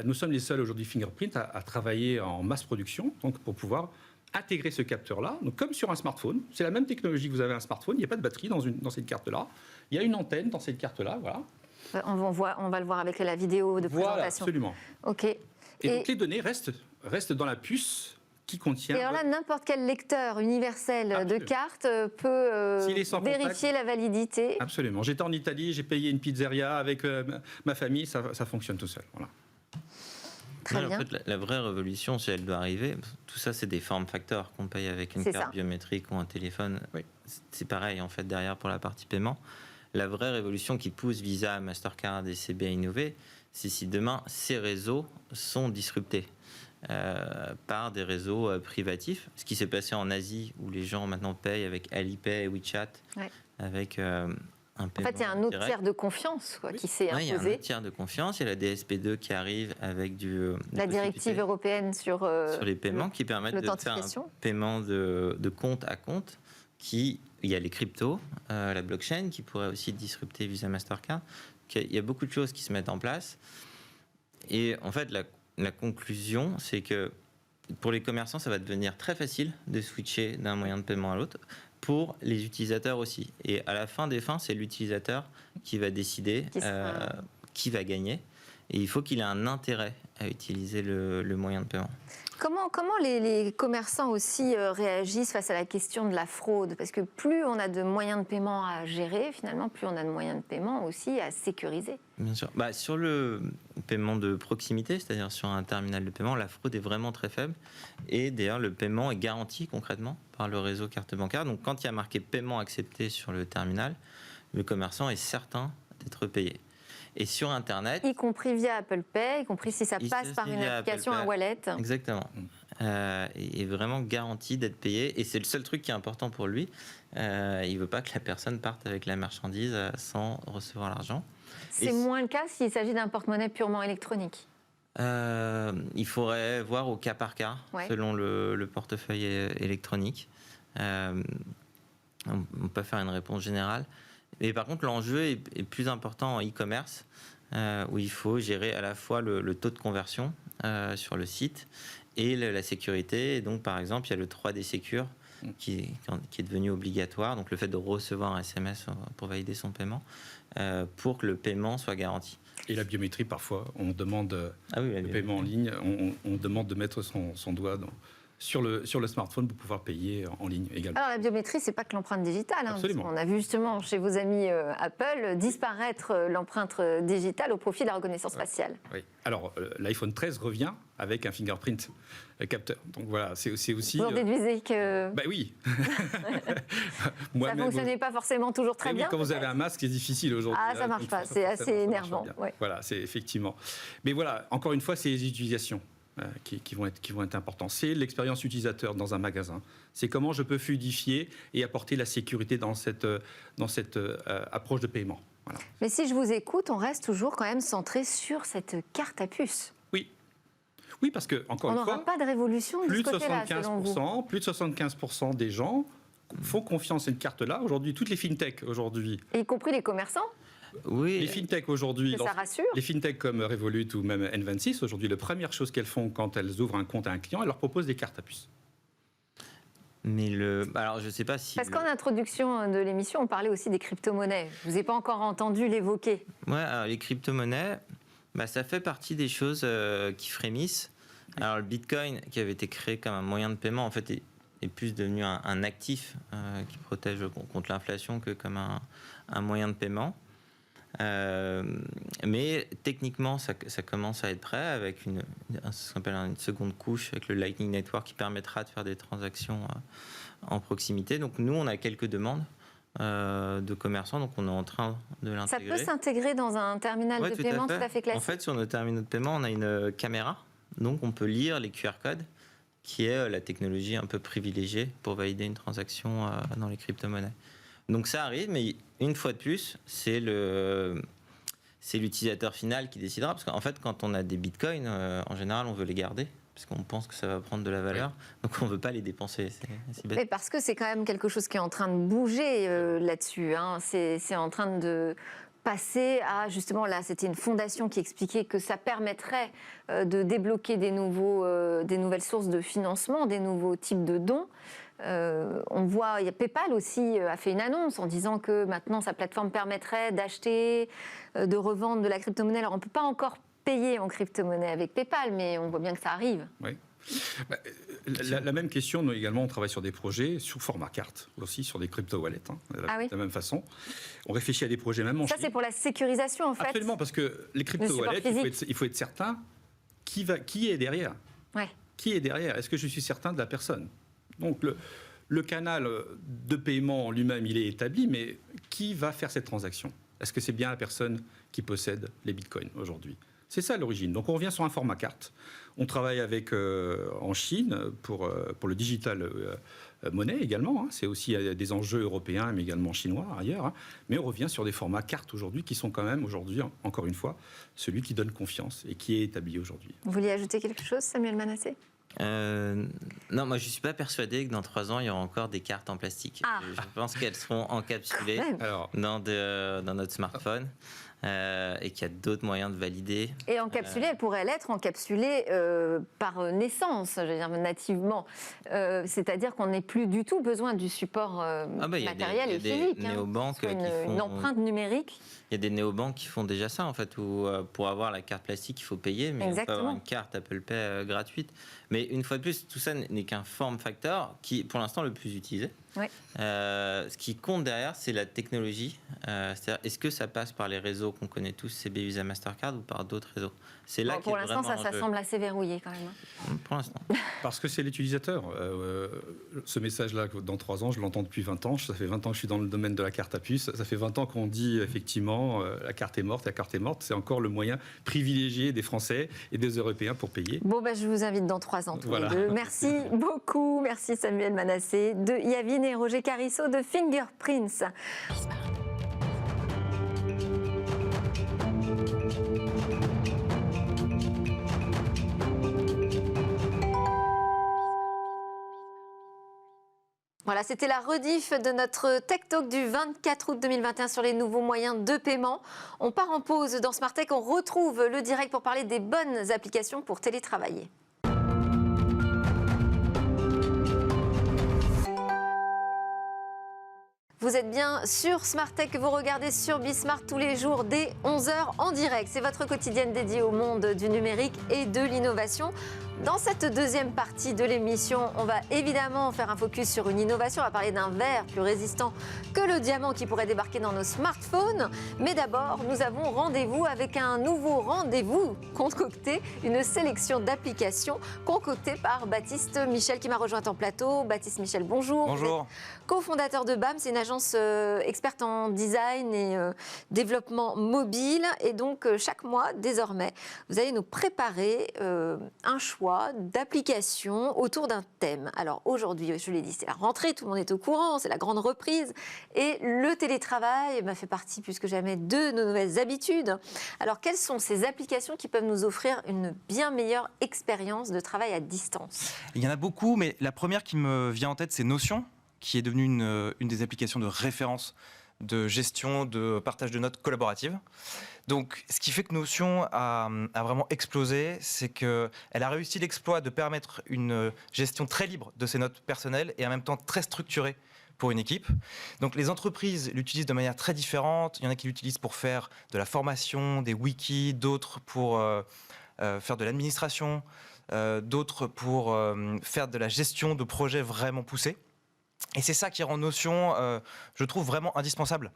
Speaker 3: Nous sommes les seuls aujourd'hui Fingerprint à travailler en masse production, donc pour pouvoir intégrer ce capteur-là. Donc comme sur un smartphone, c'est la même technologie que vous avez un smartphone. Il n'y a pas de batterie dans cette carte-là. Il y a une antenne dans cette carte-là, voilà.
Speaker 1: On va le voir avec la vidéo de présentation.
Speaker 3: Voilà, absolument.
Speaker 1: Ok.
Speaker 3: Et donc les données restent dans la puce qui contient...
Speaker 1: Et alors là, n'importe quel lecteur universel de carte peut vérifier la validité.
Speaker 3: Absolument. J'étais en Italie, j'ai payé une pizzeria avec ma famille, ça fonctionne tout seul. Voilà.
Speaker 1: Très bien.
Speaker 4: En fait, la vraie révolution, si elle doit arriver, tout ça, c'est des form factors qu'on paye avec une carte biométrique ou un téléphone. Oui. C'est pareil, en fait, derrière pour la partie paiement. La vraie révolution qui pousse Visa, Mastercard et CB à innover, c'est si demain, ces réseaux sont disruptés par des réseaux privatifs. Ce qui s'est passé en Asie, où les gens maintenant payent avec Alipay et WeChat, avec un
Speaker 1: En
Speaker 4: paiement
Speaker 1: fait, il y a un autre
Speaker 4: direct.
Speaker 1: tiers de confiance qui s'est
Speaker 4: Ouais, il y a un
Speaker 1: imposé.
Speaker 4: autre tiers de confiance. Il y a la DSP2 qui arrive avec
Speaker 1: La directive européenne sur
Speaker 4: les paiements qui permettent de faire un
Speaker 1: l'authentification.
Speaker 4: paiement de compte à compte. Il y a les cryptos, la blockchain qui pourrait aussi disrupter Visa Mastercard. Il y a beaucoup de choses qui se mettent en place. Et en fait, la conclusion, c'est que pour les commerçants, ça va devenir très facile de switcher d'un moyen de paiement à l'autre. Pour les utilisateurs aussi. Et à la fin des fins, c'est l'utilisateur qui va décider qui va gagner. Et il faut qu'il ait un intérêt à utiliser le moyen de paiement.
Speaker 1: Comment les commerçants aussi réagissent face à la question de la fraude? Parce que plus on a de moyens de paiement à gérer, finalement, plus on a de moyens de paiement aussi à sécuriser.
Speaker 4: Bien sûr. Sur le paiement de proximité, c'est-à-dire sur un terminal de paiement, la fraude est vraiment très faible. Et d'ailleurs, le paiement est garanti concrètement par le réseau carte bancaire. Donc, quand il y a marqué paiement accepté sur le terminal, le commerçant est certain d'être payé. Et sur Internet...
Speaker 1: Y compris via Apple Pay, y compris si ça passe par une application, un wallet.
Speaker 4: Exactement. Est vraiment garanti d'être payé. Et c'est le seul truc qui est important pour lui. Il ne veut pas que la personne parte avec la marchandise sans recevoir l'argent.
Speaker 1: C'est moins le cas s'il s'agit d'un porte-monnaie purement électronique.
Speaker 4: Il faudrait voir au cas par cas, selon le portefeuille électronique. On ne peut pas faire une réponse générale. Mais par contre, l'enjeu est plus important en e-commerce, où il faut gérer à la fois le taux de conversion sur le site et la sécurité. Et donc, par exemple, il y a le 3D Secure qui est devenu obligatoire, donc le fait de recevoir un SMS pour valider son paiement, pour que le paiement soit garanti.
Speaker 3: Et la biométrie, parfois, on demande le paiement en ligne, on demande de mettre son doigt sur le smartphone pour pouvoir payer en ligne également.
Speaker 1: Alors la biométrie, c'est pas que l'empreinte digitale.
Speaker 3: Absolument.
Speaker 1: On a vu justement chez vos amis Apple disparaître l'empreinte digitale au profit de la reconnaissance faciale.
Speaker 3: Oui. Alors l'iPhone 13 revient avec un fingerprint capteur. Donc voilà, c'est aussi...
Speaker 1: Vous en déduisez que...
Speaker 3: Bah oui.
Speaker 1: Ça ne fonctionnait pas forcément toujours très bien.
Speaker 3: Quand vous avez un masque, c'est difficile aujourd'hui.
Speaker 1: Ah, ça marche pas. C'est assez énervant. Ouais.
Speaker 3: Voilà, c'est effectivement. Mais voilà, encore une fois, c'est les utilisations qui vont être importants. C'est l'expérience utilisateur dans un magasin. C'est comment je peux fluidifier et apporter la sécurité dans cette approche de paiement. Voilà.
Speaker 1: Mais si je vous écoute, on reste toujours quand même centré sur cette carte à puce.
Speaker 3: Oui, parce que, encore une fois,
Speaker 1: on n'aura pas de révolution de ce côté-là, selon vous.
Speaker 3: Plus de 75% des gens font confiance à une carte-là. Aujourd'hui, toutes les fintechs,
Speaker 1: Et y compris les commerçants.
Speaker 4: Oui.
Speaker 3: Les fintechs aujourd'hui,
Speaker 1: ça rassure.
Speaker 3: Les fintechs comme Revolut ou même N26, aujourd'hui, la première chose qu'elles font quand elles ouvrent un compte à un client, elles leur proposent des cartes à puce.
Speaker 4: Mais alors, je ne sais pas si...
Speaker 1: Parce qu'en introduction de l'émission, on parlait aussi des crypto-monnaies. Je ne vous ai pas encore entendu l'évoquer.
Speaker 4: Ouais, alors les crypto-monnaies, ça fait partie des choses qui frémissent. Alors le Bitcoin, qui avait été créé comme un moyen de paiement, en fait, est plus devenu un actif qui protège contre l'inflation que comme un moyen de paiement. Mais techniquement, ça commence à être prêt avec ce qu'on appelle une seconde couche avec le Lightning Network qui permettra de faire des transactions en proximité. Donc nous, on a quelques demandes de commerçants, donc on est en train de l'intégrer.
Speaker 1: Ça peut s'intégrer dans un terminal de paiement tout à fait classique.
Speaker 4: En fait, sur nos terminaux de paiement, on a une caméra, donc on peut lire les QR codes, qui est la technologie un peu privilégiée pour valider une transaction dans les crypto-monnaies. Donc ça arrive, mais une fois de plus, c'est l'utilisateur final qui décidera. Parce qu'en fait, quand on a des bitcoins, en général, on veut les garder. Parce qu'on pense que ça va prendre de la valeur. Donc on ne veut pas les dépenser. C'est bête.
Speaker 1: Mais parce que c'est quand même quelque chose qui est en train de bouger là-dessus. C'est en train de passer à, justement, là, c'était une fondation qui expliquait que ça permettrait de débloquer des nouvelles sources de financement, des nouveaux types de dons. On voit, il y a PayPal aussi a fait une annonce en disant que maintenant sa plateforme permettrait d'acheter, de revendre de la crypto-monnaie. Alors on ne peut pas encore payer en crypto-monnaie avec PayPal, mais on voit bien que ça arrive.
Speaker 3: Oui. La même question, nous également, on travaille sur des projets sous format carte, aussi sur des crypto-wallets, de la même façon. On réfléchit à des projets même en
Speaker 1: Ça, c'est pour la sécurisation, en fait.
Speaker 3: Absolument, parce que les crypto-wallets, il faut être certain qui est derrière.
Speaker 1: Ouais.
Speaker 3: Qui est derrière? Est-ce que je suis certain de la personne? Donc le canal de paiement en lui-même, il est établi, mais qui va faire cette transaction? Est-ce que c'est bien la personne qui possède les bitcoins aujourd'hui? C'est ça l'origine. Donc on revient sur un format carte. On travaille avec en Chine pour le digital monnaie également. C'est aussi des enjeux européens, mais également chinois ailleurs. Mais on revient sur des formats cartes aujourd'hui qui sont quand même aujourd'hui, encore une fois, celui qui donne confiance et qui est établi aujourd'hui.
Speaker 1: Vous vouliez ajouter quelque chose, Samuel Manassé ?
Speaker 4: Non, moi je suis pas persuadé que dans 3 ans il y aura encore des cartes en plastique. Je pense qu'elles seront encapsulées dans notre smartphone et qu'il y a d'autres moyens de valider.
Speaker 1: Et encapsulées, elles pourraient l'être encapsulées par naissance, je veux dire nativement. C'est-à-dire qu'on n'ait plus du tout besoin du support matériel et physique.
Speaker 4: Il y a des néobanques qui font
Speaker 1: une empreinte numérique.
Speaker 4: Il y a des néobanques qui font déjà ça en fait, où pour avoir la carte plastique il faut payer, mais on peut avoir une carte Apple Pay gratuite. Mais une fois de plus, tout ça n'est qu'un form factor qui est pour l'instant le plus utilisé.
Speaker 1: Oui.
Speaker 4: Ce qui compte derrière, c'est la technologie. C'est-à-dire, est-ce que ça passe par les réseaux qu'on connaît tous, CB, Visa, Mastercard, ou par d'autres réseaux ? C'est là
Speaker 1: pour l'instant, ça semble assez verrouillé quand même.
Speaker 4: Pour l'instant.
Speaker 3: Parce que c'est l'utilisateur. Ce message-là, dans 3 ans, je l'entends depuis 20 ans. Ça fait 20 ans que je suis dans le domaine de la carte à puce. Ça fait 20 ans qu'on dit effectivement la carte est morte, la carte est morte. C'est encore le moyen privilégié des Français et des Européens pour payer.
Speaker 1: Bon, je vous invite dans 3 ans tous les deux. Merci beaucoup. Merci Samuel Manassé de Yavin et Roger Carisso de Fingerprints. Voilà, c'était la rediff de notre Tech Talk du 24 août 2021 sur les nouveaux moyens de paiement. On part en pause dans Smart Tech, on retrouve le direct pour parler des bonnes applications pour télétravailler. Vous êtes bien sur Smart Tech que vous regardez sur Bismart tous les jours dès 11h en direct. C'est votre quotidienne dédiée au monde du numérique et de l'innovation. Dans cette deuxième partie de l'émission, on va évidemment faire un focus sur une innovation. On va parler d'un verre plus résistant que le diamant qui pourrait débarquer dans nos smartphones. Mais d'abord, nous avons rendez-vous avec un nouveau rendez-vous concocté, une sélection d'applications concoctées par Baptiste Michel qui m'a rejoint en plateau. Baptiste Michel, bonjour.
Speaker 5: Bonjour.
Speaker 1: Co-fondateur de BAM, c'est une agence experte en design et développement mobile. Et donc, chaque mois, désormais, vous allez nous préparer un choix d'applications autour d'un thème. Alors aujourd'hui, je l'ai dit, c'est la rentrée, tout le monde est au courant, c'est la grande reprise. Et le télétravail fait partie plus que jamais de nos nouvelles habitudes. Alors quelles sont ces applications qui peuvent nous offrir une bien meilleure expérience de travail à distance ?
Speaker 5: Il y en a beaucoup, mais la première qui me vient en tête, c'est Notion, qui est devenue une des applications de référence de gestion, de partage de notes collaborative. Donc, ce qui fait que Notion a vraiment explosé, c'est qu'elle a réussi l'exploit de permettre une gestion très libre de ses notes personnelles et en même temps très structurée pour une équipe. Donc, les entreprises l'utilisent de manière très différente. Il y en a qui l'utilisent pour faire de la formation, des wikis, d'autres pour faire de l'administration, d'autres pour faire de la gestion de projets vraiment poussés. Et c'est ça qui rend Notion, je trouve, vraiment indispensable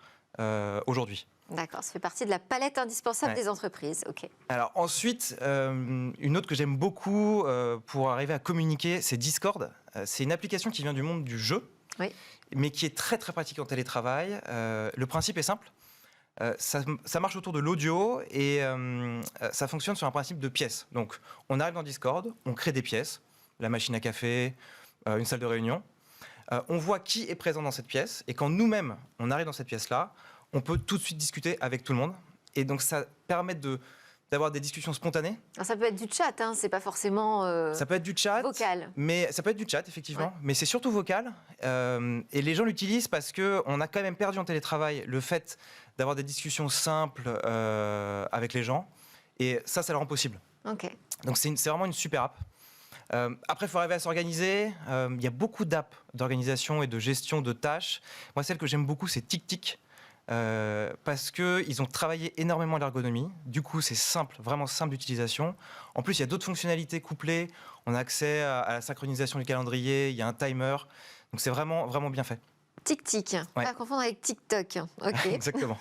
Speaker 5: aujourd'hui.
Speaker 1: D'accord, ça fait partie de la palette indispensable des entreprises. Ok.
Speaker 5: Alors ensuite, une autre que j'aime beaucoup pour arriver à communiquer, c'est Discord. C'est une application qui vient du monde du jeu, mais qui est très très pratique en télétravail. Le principe est simple. Ça marche autour de l'audio et ça fonctionne sur un principe de pièces. Donc on arrive dans Discord, on crée des pièces, la machine à café, une salle de réunion. On voit qui est présent dans cette pièce et quand nous-mêmes on arrive dans cette pièce-là, on peut tout de suite discuter avec tout le monde. Et donc ça permet d'avoir des discussions spontanées.
Speaker 1: Alors, ça peut être du chat, hein, c'est pas forcément
Speaker 5: ça peut être du chat,
Speaker 1: vocal.
Speaker 5: Mais ça peut être du chat effectivement, mais c'est surtout vocal. Et les gens l'utilisent parce que on a quand même perdu en télétravail le fait d'avoir des discussions simples avec les gens. Et ça le rend possible.
Speaker 1: Okay.
Speaker 5: Donc c'est vraiment une super app. Après, il faut arriver à s'organiser. Il y a beaucoup d'apps d'organisation et de gestion de tâches. Moi, celle que j'aime beaucoup, c'est TicTic. Parce qu'ils ont travaillé énormément l'ergonomie. Du coup, c'est simple, vraiment simple d'utilisation. En plus, il y a d'autres fonctionnalités couplées. On a accès à la synchronisation du calendrier. Il y a un timer. Donc, c'est vraiment, vraiment bien fait.
Speaker 1: TicTic, pas confondre avec TikTok. Okay.
Speaker 5: Exactement.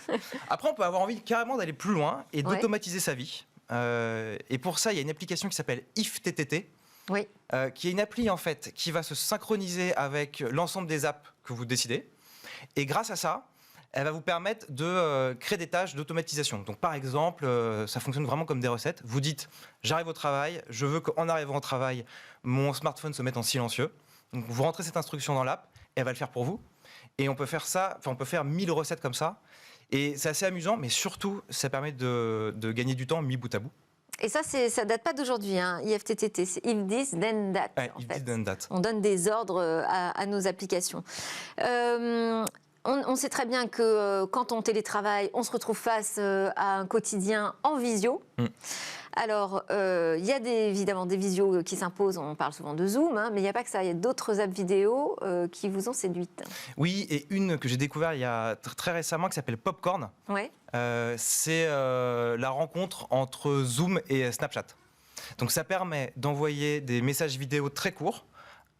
Speaker 5: Après, on peut avoir envie carrément d'aller plus loin et d'automatiser sa vie. Et pour ça, il y a une application qui s'appelle IFTTT. Qui est une appli en fait qui va se synchroniser avec l'ensemble des apps que vous décidez. Et grâce à ça, elle va vous permettre de créer des tâches d'automatisation. Donc par exemple, ça fonctionne vraiment comme des recettes. Vous dites, j'arrive au travail, je veux qu'en arrivant au travail, mon smartphone se mette en silencieux. Donc vous rentrez cette instruction dans l'app, et elle va le faire pour vous. Et on peut faire ça, on peut faire 1000 recettes comme ça. Et c'est assez amusant, mais surtout, ça permet de gagner du temps mis bout à bout.
Speaker 1: Et ça date pas d'aujourd'hui, hein, IFTTT, c'est if this, then that.
Speaker 5: Ouais,
Speaker 1: en
Speaker 5: if
Speaker 1: fait.
Speaker 5: this, then that.
Speaker 1: On donne des ordres à nos applications. On sait très bien que quand on télétravaille, on se retrouve face à un quotidien en visio. Alors, il y a évidemment des visios qui s'imposent, on parle souvent de Zoom, hein, mais il n'y a pas que ça, il y a d'autres apps vidéo qui vous ont séduite.
Speaker 5: Oui, et une que j'ai découvert il y a très récemment qui s'appelle Popcorn.
Speaker 1: Ouais.
Speaker 5: C'est la rencontre entre Zoom et Snapchat. Donc ça permet d'envoyer des messages vidéo très courts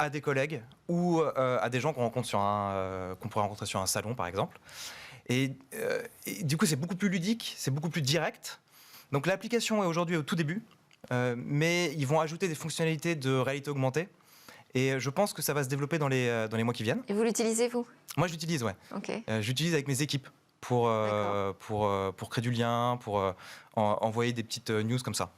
Speaker 5: à des collègues ou à des gens qu'on pourrait rencontrer sur un salon, par exemple. Et du coup, c'est beaucoup plus ludique, c'est beaucoup plus direct. Donc l'application est aujourd'hui au tout début, mais ils vont ajouter des fonctionnalités de réalité augmentée. Et je pense que ça va se développer dans les mois qui viennent.
Speaker 1: Et vous l'utilisez, vous?
Speaker 5: Moi, je l'utilise, ouais.
Speaker 1: Ok.
Speaker 5: J'utilise avec mes équipes pour créer du lien, pour envoyer des petites news comme ça.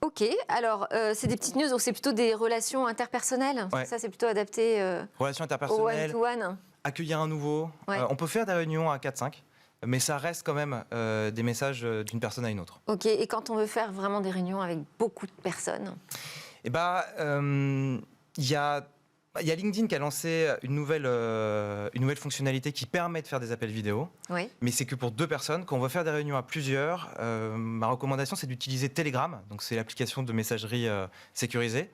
Speaker 1: Ok, alors c'est des petites news, donc c'est plutôt des relations interpersonnelles.
Speaker 5: Ouais.
Speaker 1: Ça, c'est plutôt adapté
Speaker 5: Relations
Speaker 1: au
Speaker 5: interpersonnelles,
Speaker 1: one-to-one.
Speaker 5: accueillir un nouveau.
Speaker 1: Ouais.
Speaker 5: On peut faire des réunions à 4-5, mais ça reste quand même des messages d'une personne à une autre.
Speaker 1: Ok, et quand on veut faire vraiment des réunions avec beaucoup de personnes?
Speaker 5: Et il y a LinkedIn qui a lancé une nouvelle fonctionnalité qui permet de faire des appels vidéo,
Speaker 1: Oui.
Speaker 5: mais c'est que pour 2 personnes. Quand on veut faire des réunions à plusieurs, ma recommandation, c'est d'utiliser Telegram, donc c'est l'application de messagerie sécurisée.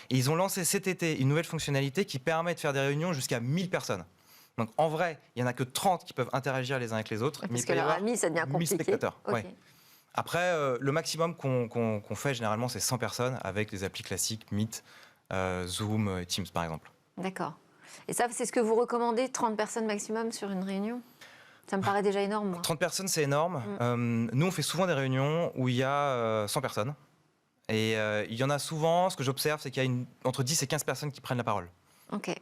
Speaker 5: Et ils ont lancé cet été une nouvelle fonctionnalité qui permet de faire des réunions jusqu'à 1000 personnes. Donc en vrai, il n'y en a que 30 qui peuvent interagir les uns avec les autres.
Speaker 1: Parce
Speaker 5: mais il
Speaker 1: que
Speaker 5: peut y
Speaker 1: leur
Speaker 5: avoir
Speaker 1: ami, ça devient
Speaker 5: 1000
Speaker 1: compliqué.
Speaker 5: spectateurs.
Speaker 1: Ok.
Speaker 5: Ouais. Après, le maximum qu'on fait généralement, c'est 100 personnes avec des applis classiques, Meet, Zoom, Teams par exemple.
Speaker 1: D'accord. Et ça, c'est ce que vous recommandez, 30 personnes maximum sur une réunion? Ça me paraît déjà énorme, moi.
Speaker 5: 30 personnes, c'est énorme. Nous, on fait souvent des réunions où il y a 100 personnes. Et il y en a souvent, ce que j'observe, c'est qu'il y a entre 10 et 15 personnes qui prennent la parole.
Speaker 1: Ok,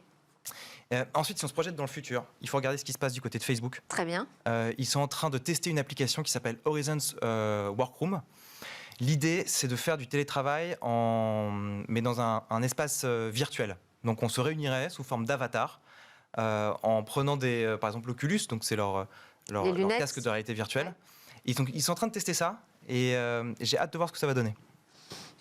Speaker 5: Ensuite, si on se projette dans le futur, il faut regarder ce qui se passe du côté de Facebook.
Speaker 1: très bien.
Speaker 5: Ils sont en train de tester une application qui s'appelle Horizons Workroom. L'idée, c'est de faire du télétravail mais dans un espace virtuel. Donc on se réunirait sous forme d'avatar en prenant par exemple l'Oculus, donc c'est leur casque de réalité virtuelle.
Speaker 1: Ouais.
Speaker 5: Ils sont en train de tester ça et j'ai hâte de voir ce que ça va donner.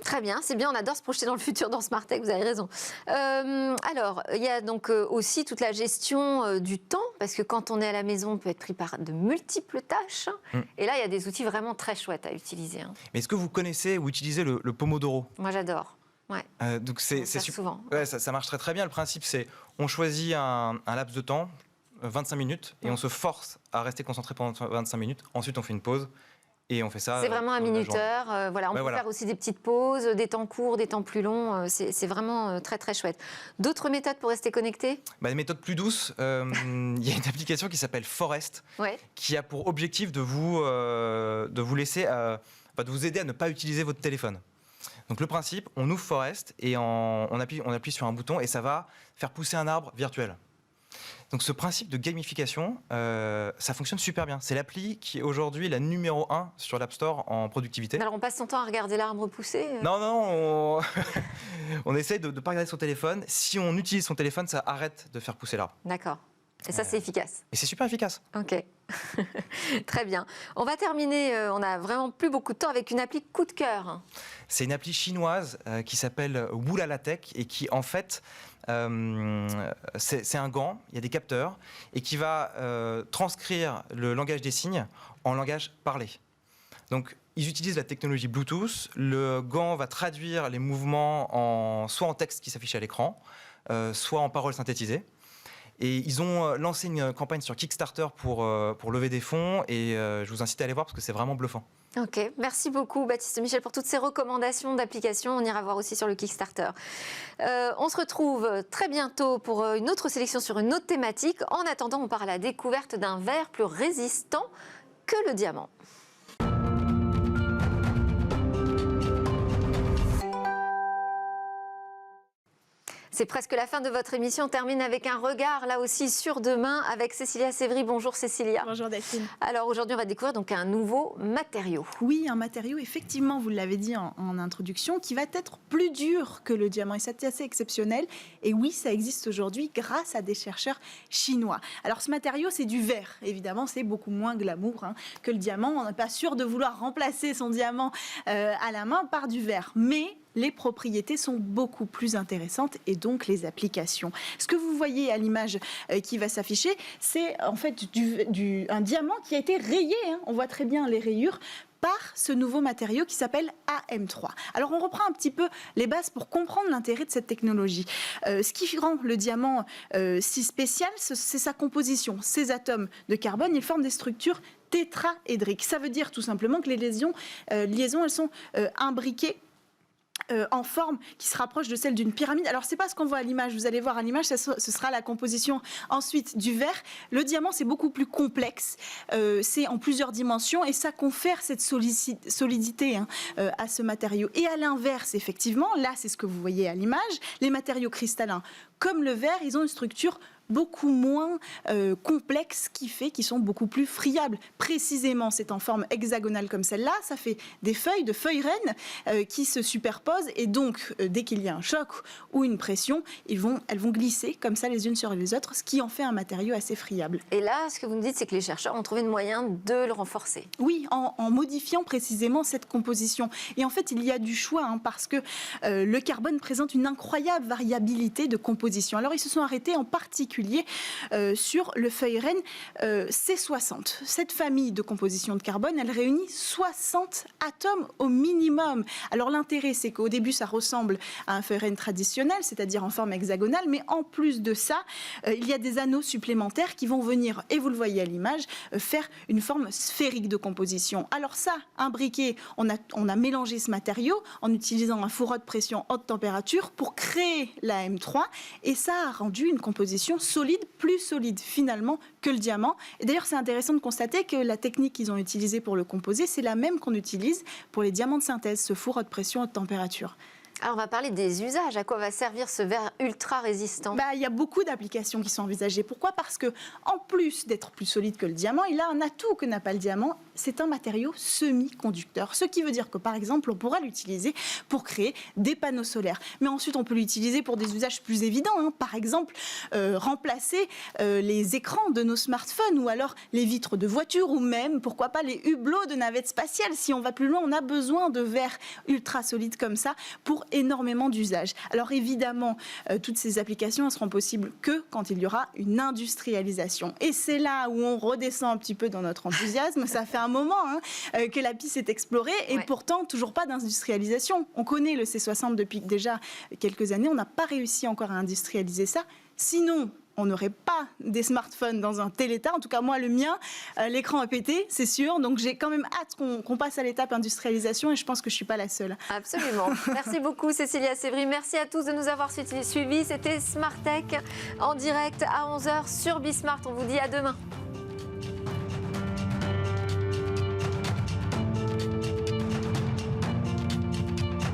Speaker 1: Très bien, c'est bien, on adore se projeter dans le futur dans Smart Tech, vous avez raison. Alors, il y a donc aussi toute la gestion du temps, parce que quand on est à la maison, on peut être pris par de multiples tâches. Et là, il y a des outils vraiment très chouettes à utiliser. Hein.
Speaker 5: Mais est-ce que vous connaissez ou utilisez le Pomodoro?
Speaker 1: Moi, j'adore. Ouais.
Speaker 5: Donc c'est
Speaker 1: souvent.
Speaker 5: Ouais, ça marche très très bien. Le principe, c'est on choisit un laps de temps, 25 minutes, et on se force à rester concentré pendant 25 minutes. Ensuite, on fait une pause. Et on fait ça.
Speaker 1: C'est vraiment un minuteur. Voilà, on peut
Speaker 5: voilà.
Speaker 1: faire aussi des petites pauses, des temps courts, des temps plus longs. C'est vraiment très très chouette. D'autres méthodes pour rester connecté?
Speaker 5: Des méthodes plus douces. Il y a une application qui s'appelle Forest,
Speaker 1: Ouais.
Speaker 5: qui a pour objectif de vous laisser, de vous aider à ne pas utiliser votre téléphone. Donc le principe, on ouvre Forest et on appuie sur un bouton et ça va faire pousser un arbre virtuel. Donc ce principe de gamification, ça fonctionne super bien. C'est l'appli qui est aujourd'hui la numéro 1 sur l'App Store en productivité.
Speaker 1: Alors on passe son temps à regarder l'arbre pousser?
Speaker 5: Non, on essaye de ne pas regarder son téléphone. Si on utilise son téléphone, ça arrête de faire pousser l'arbre.
Speaker 1: D'accord. Et ça, c'est efficace?
Speaker 5: Et c'est super efficace.
Speaker 1: Ok. Très bien. On va terminer, on n'a vraiment plus beaucoup de temps, avec une appli coup de cœur.
Speaker 5: C'est une appli chinoise qui s'appelle Wulalatek et qui, en fait, c'est un gant, il y a des capteurs, et qui va transcrire le langage des signes en langage parlé. Donc, ils utilisent la technologie Bluetooth. Le gant va traduire les mouvements soit en texte qui s'affiche à l'écran, soit en paroles synthétisées. Et ils ont lancé une campagne sur Kickstarter pour lever des fonds, et je vous incite à aller voir parce que c'est vraiment bluffant.
Speaker 1: Ok, merci beaucoup Baptiste Michel pour toutes ces recommandations d'applications. On ira voir aussi sur le Kickstarter. On se retrouve très bientôt pour une autre sélection sur une autre thématique. En attendant, on part à la découverte d'un verre plus résistant que le diamant. C'est presque la fin de votre émission. On termine avec un regard, là aussi, sur demain avec Cécilia Sévry. Bonjour Cécilia.
Speaker 6: Bonjour Delphine.
Speaker 1: Alors aujourd'hui, on va découvrir donc un nouveau matériau.
Speaker 6: Oui, un matériau, effectivement, vous l'avez dit en introduction, qui va être plus dur que le diamant. Et c'est assez exceptionnel. Et oui, ça existe aujourd'hui grâce à des chercheurs chinois. Alors ce matériau, c'est du verre. Évidemment, c'est beaucoup moins glamour que le diamant. On n'est pas sûr de vouloir remplacer son diamant à la main par du verre. Mais les propriétés sont beaucoup plus intéressantes et donc les applications. Ce que vous voyez à l'image qui va s'afficher, c'est en fait un diamant qui a été rayé. On voit très bien les rayures par ce nouveau matériau qui s'appelle AM3. Alors on reprend un petit peu les bases pour comprendre l'intérêt de cette technologie. Ce qui rend le diamant si spécial, c'est sa composition. Ces atomes de carbone, ils forment des structures tétraédriques. Ça veut dire tout simplement que les liaisons elles sont imbriquées en forme qui se rapproche de celle d'une pyramide. Alors, c'est pas ce qu'on voit à l'image. Vous allez voir à l'image, ce sera la composition ensuite du verre. Le diamant, c'est beaucoup plus complexe. C'est en plusieurs dimensions et ça confère cette solidité à ce matériau. Et à l'inverse, effectivement, là, c'est ce que vous voyez à l'image. Les matériaux cristallins, comme le verre, ils ont une structure beaucoup moins complexes qui fait qu'ils sont beaucoup plus friables. Précisément, c'est en forme hexagonale comme celle-là, ça fait des feuilles de feuilles reines qui se superposent et donc dès qu'il y a un choc ou une pression, elles vont glisser comme ça les unes sur les autres, ce qui en fait un matériau assez friable.
Speaker 1: Et là, ce que vous me dites, c'est que les chercheurs ont trouvé le moyen de le renforcer.
Speaker 6: Oui, en modifiant précisément cette composition. Et en fait, il y a du choix parce que le carbone présente une incroyable variabilité de composition. Alors, ils se sont arrêtés en particulier sur le feuille-reine C60. Cette famille de composition de carbone, elle réunit 60 atomes au minimum. Alors l'intérêt, c'est qu'au début, ça ressemble à un feuille-reine traditionnel, c'est-à-dire en forme hexagonale, mais en plus de ça, il y a des anneaux supplémentaires qui vont venir, et vous le voyez à l'image, faire une forme sphérique de composition. Alors ça, imbriqué, on a mélangé ce matériau en utilisant un fourreau de pression haute température pour créer la M3, et ça a rendu une composition solide, plus solide finalement que le diamant. Et d'ailleurs, c'est intéressant de constater que la technique qu'ils ont utilisée pour le composer, c'est la même qu'on utilise pour les diamants de synthèse, ce four haute pression, haute température.
Speaker 1: Alors, on va parler des usages. À quoi va servir ce verre ultra résistant ?
Speaker 6: Il y a beaucoup d'applications qui sont envisagées. Pourquoi ? Parce que, en plus d'être plus solide que le diamant, il a un atout que n'a pas le diamant. C'est un matériau semi-conducteur. Ce qui veut dire que, par exemple, on pourra l'utiliser pour créer des panneaux solaires. Mais ensuite, on peut l'utiliser pour des usages plus évidents. Par exemple, remplacer les écrans de nos smartphones ou alors les vitres de voitures ou même, pourquoi pas, les hublots de navettes spatiales. Si on va plus loin, on a besoin de verres ultra solides comme ça pour énormément d'usages. Alors évidemment, toutes ces applications elles seront possibles que quand il y aura une industrialisation. Et c'est là où on redescend un petit peu dans notre enthousiasme. Ça fait un moment que la piste est explorée et pourtant toujours pas d'industrialisation. On connaît le C60 depuis déjà quelques années. On n'a pas réussi encore à industrialiser ça. Sinon, on n'aurait pas des smartphones dans un tel état. En tout cas, moi, le mien, l'écran a pété, c'est sûr. Donc, j'ai quand même hâte qu'on passe à l'étape industrialisation et je pense que je ne suis pas la seule.
Speaker 1: Absolument. Merci beaucoup, Cécilia Sévry. Merci à tous de nous avoir suivis. C'était Smart Tech en direct à 11h sur Bismart. On vous dit à demain.